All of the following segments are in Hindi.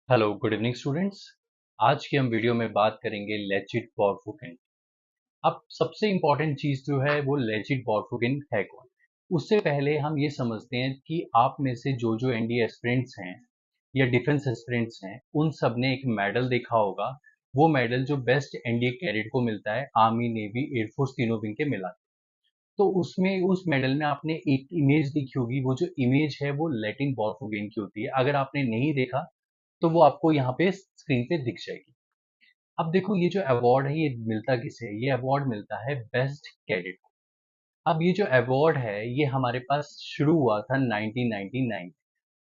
Hello good evening students. आज की हम वीडियो में बात करेंगे लेजिट बॉरफुकन। अब सबसे इम्पोर्टेंट चीज़ जो है वो लेजिट बॉरफुकन है कौन। उससे पहले हम ये समझते हैं कि आप में से जो एनडीए एस्पिरेंट्स हैं या डिफेंस एस्पिरेंट्स हैं उन सब ने एक मेडल देखा होगा। वो मेडल जो बेस्ट एनडीए कैडेट को मिलता है आर्मी नेवी एयरफोर्स तीनों विंग के मिला। तो उसमें उस मेडल में आपने एक इमेज देखी होगी। वो जो इमेज है वो लैटिन बॉरफुकन की होती है। अगर आपने नहीं देखा तो वो आपको यहाँ पे स्क्रीन पे दिख जाएगी। अब देखो ये जो अवार्ड है ये मिलता किसे है? ये अवार्ड मिलता है बेस्ट कैडेट को। अब ये जो अवार्ड है ये हमारे पास शुरू हुआ था 1999।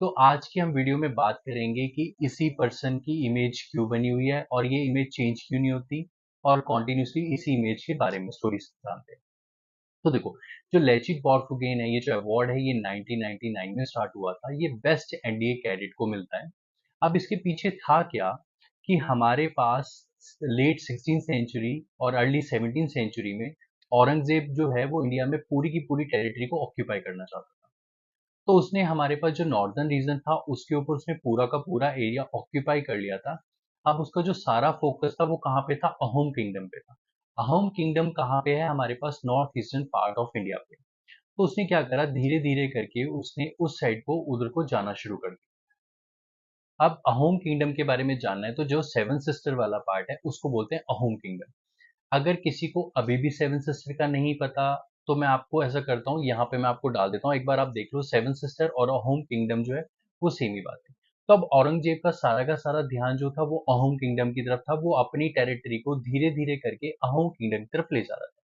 तो आज की हम वीडियो में बात करेंगे कि इसी पर्सन की इमेज क्यों बनी हुई है और ये इमेज चेंज क्यों नहीं होती, और कॉन्टिन्यूसली इसी इमेज के बारे में स्टोरी जानते हैं। तो देखो, जो लेजिट बॉरफुकन है, ये जो अवार्ड है ये 1999 में स्टार्ट हुआ था। ये बेस्ट एनडीए कैडेट को मिलता है। अब इसके पीछे था क्या कि हमारे पास लेट 16 सेंचुरी और अर्ली 17 सेंचुरी में औरंगजेब जो है वो इंडिया में पूरी की पूरी टेरिटरी को ऑक्यूपाई करना चाहता था। तो उसने हमारे पास जो नॉर्दर्न रीजन था उसके ऊपर उसने पूरा का पूरा एरिया ऑक्यूपाई कर लिया था। अब उसका जो सारा फोकस था वो कहाँ पे था? अहोम किंगडम पे था। अहोम किंगडम कहाँ पे है? हमारे पास north eastern part of India पे। तो उसने क्या करा, धीरे धीरे करके उसने उस साइड को उधर को जाना शुरू कर दिया। अब अहोम किंगडम के बारे में जानना है तो जो सेवन सिस्टर वाला पार्ट है उसको बोलते हैं अहोम किंगडम। अगर किसी को अभी भी सेवन सिस्टर का नहीं पता तो मैं आपको ऐसा करता हूँ, यहाँ पे मैं आपको डाल देता हूँ, एक बार आप देख लो। सेवन सिस्टर और अहोम किंगडम जो है वो सेम ही बात है। तो अब औरंगजेब का सारा ध्यान जो था वो अहोम किंगडम की तरफ था। वो अपनी टेरिटरी को धीरे धीरे करके अहोम किंगडम की तरफ ले जा रहा था।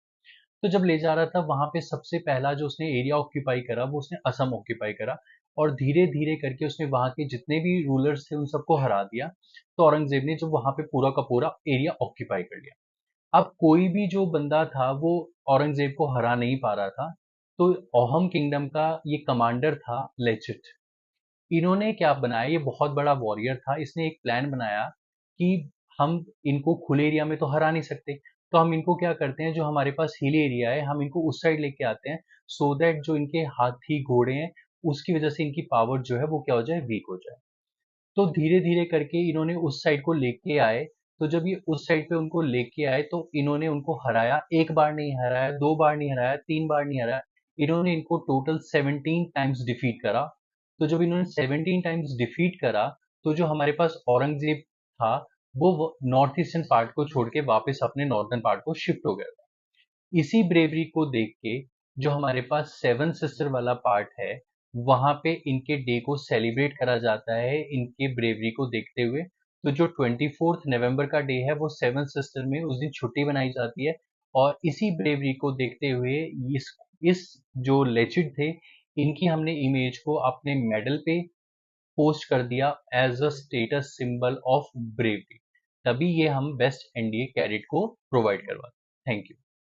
तो जब ले जा रहा था वहां पे सबसे पहला जो उसने एरिया ऑक्यूपाई करा वो उसने असम ऑक्यूपाई करा। और धीरे धीरे करके उसने वहां के जितने भी रूलर्स थे उन सबको हरा दिया। तो औरंगजेब ने जो वहां पे पूरा का पूरा एरिया ऑक्यूपाई कर लिया। अब कोई भी जो बंदा था वो औरंगजेब को हरा नहीं पा रहा था। तो अहोम किंगडम का ये कमांडर था लेजिट। इन्होंने क्या बनाया, ये बहुत बड़ा वॉरियर था। इसने एक प्लान बनाया कि हम इनको खुले एरिया में तो हरा नहीं सकते, तो हम इनको क्या करते हैं, जो हमारे पास हिल एरिया है हम इनको उस साइड लेके आते हैं, सो दैट जो इनके हाथी घोड़े हैं उसकी वजह से इनकी पावर जो है वो क्या हो जाए, वीक हो जाए। तो धीरे धीरे करके इन्होंने उस साइड को लेके आए। तो जब ये उस साइड पे उनको लेके आए तो इन्होंने उनको हराया। एक बार नहीं हराया, दो बार नहीं हराया, तीन बार नहीं हराया, इन्होंने इनको टोटल 17 टाइम्स डिफीट करा। तो जब इन्होंने 17 टाइम्स डिफीट करा तो जो हमारे पास औरंगजेब था वो नॉर्थ ईस्टर्न पार्ट को छोड़ के वापस अपने नॉर्दर्न पार्ट को शिफ्ट हो गया था। इसी ब्रेवरी को देख के जो हमारे पास सेवन सिस्टर वाला पार्ट है वहां पे इनके डे को सेलिब्रेट करा जाता है, इनके ब्रेवरी को देखते हुए। तो जो 24 नवंबर का डे है वो सेवन सिस्टर में उस दिन छुट्टी बनाई जाती है। और इसी ब्रेवरी को देखते हुए इस जो लेजिट थे इनकी हमने इमेज को अपने मेडल पे पोस्ट कर दिया as a status symbol of bravery. तभी ये हम बेस्ट एनडीए कैडेट को प्रोवाइड करवाते। Thank you.